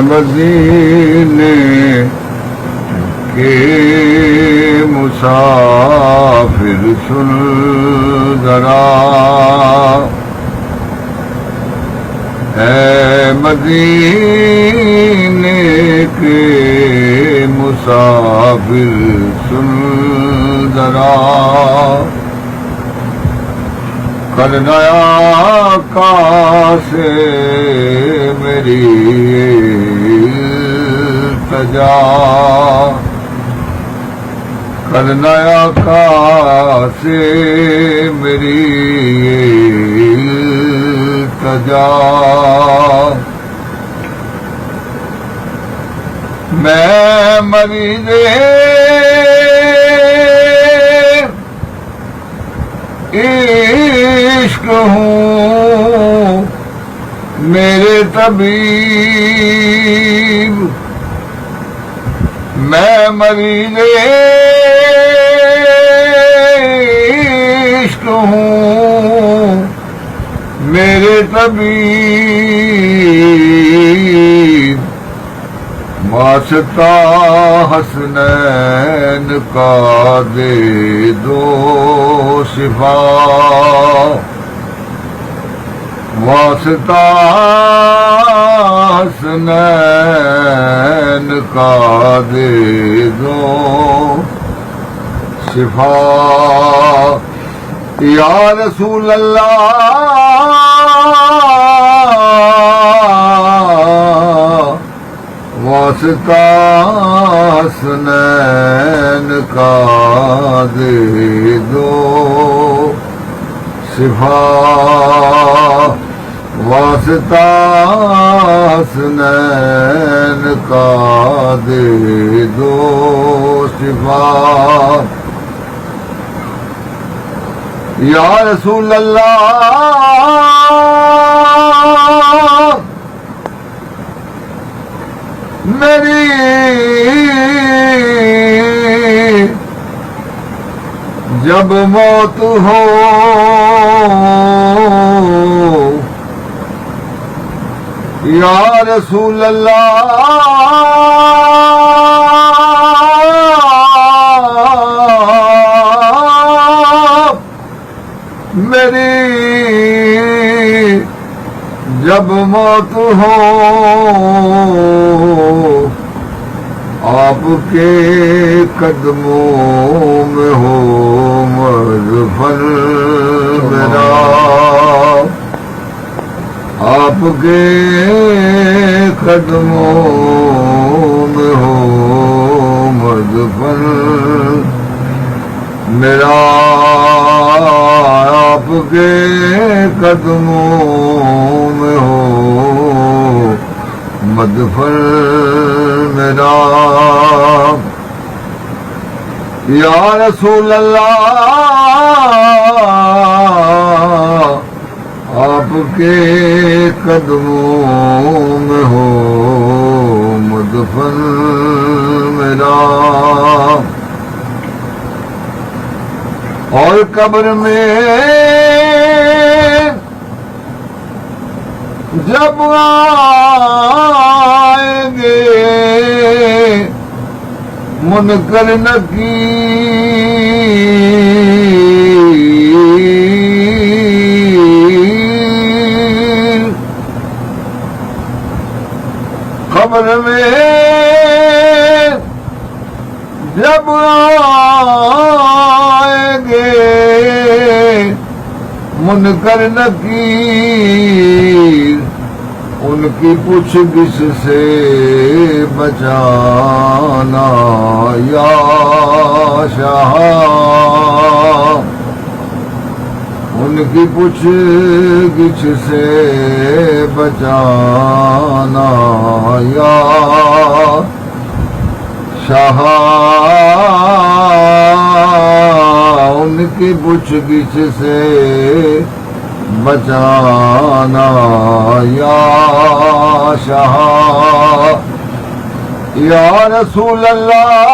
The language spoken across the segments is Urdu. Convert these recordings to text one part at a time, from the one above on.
مدینے کے مسافر سن ذرا، اے مدینے کے مسافر سن ذرا، کرنا آقا سے میری التجا، کرنا آقا سے میری التجا، میں مریض عشق ہوں، میرے طبیب، میں مریض عشق ہوں، میرے طبیب، واسطہ حسنین کا دے دو شفا، واسطہ حسنین کا دے دو شفا، یا رسول اللہ واسطہ حسنین کا دے دو شفا، واسطہ حسنین کا دے دو شفا، یا رسول اللہ میری جب موت ہو یا رسول اللہ میری جب موت ہو آپ کے قدموں میں ہو مدفن میرا، آپ کے قدموں میں ہو مدفن میرا، آپ کے قدموں میں ہو مدفن میرا، یا رسول اللہ آپ کے قدموں میں ہو مدفن میرا، اور قبر میں جب آئیں گے منکر نکیر، قبر میں جب آئیں گے منکر نکیر، ان کی پوچھ گچھ سے بچانا یا شاہ، ان کی پوچھ گچھ سے بچانا یا شاہ، ان کی پوچھ گچھ سے بچانا یا شاہ، یا رسول اللہ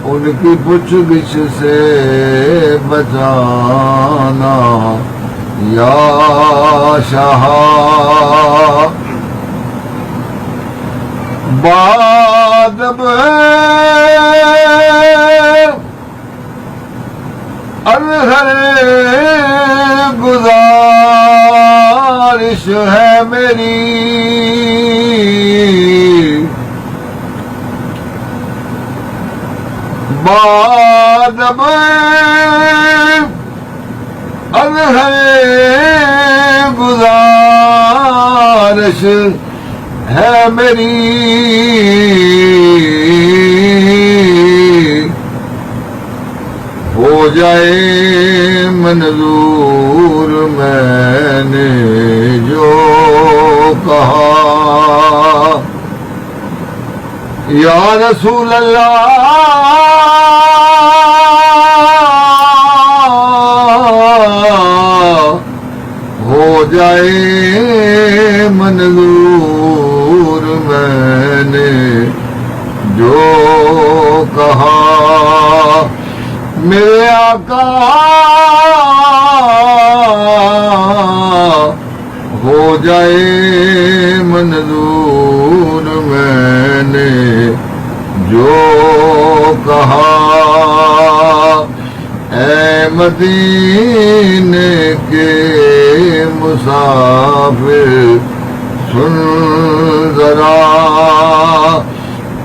ان ان کی پوچھ گچھ سے بچانا یا شاہ بادب ارہر گزارش ہے میری بادب ارہر گزارش ہے میری ہو جائے منظور میں نے جو کہا یا رسول اللہ ہو جائے منظور میں نے جو کہا میرے آقا ہو جائے منظور میں نے جو کہا اے مدینے کے مسافر سن ذرا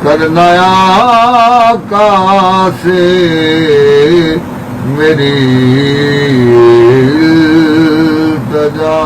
کرنا آقا سے میری التجا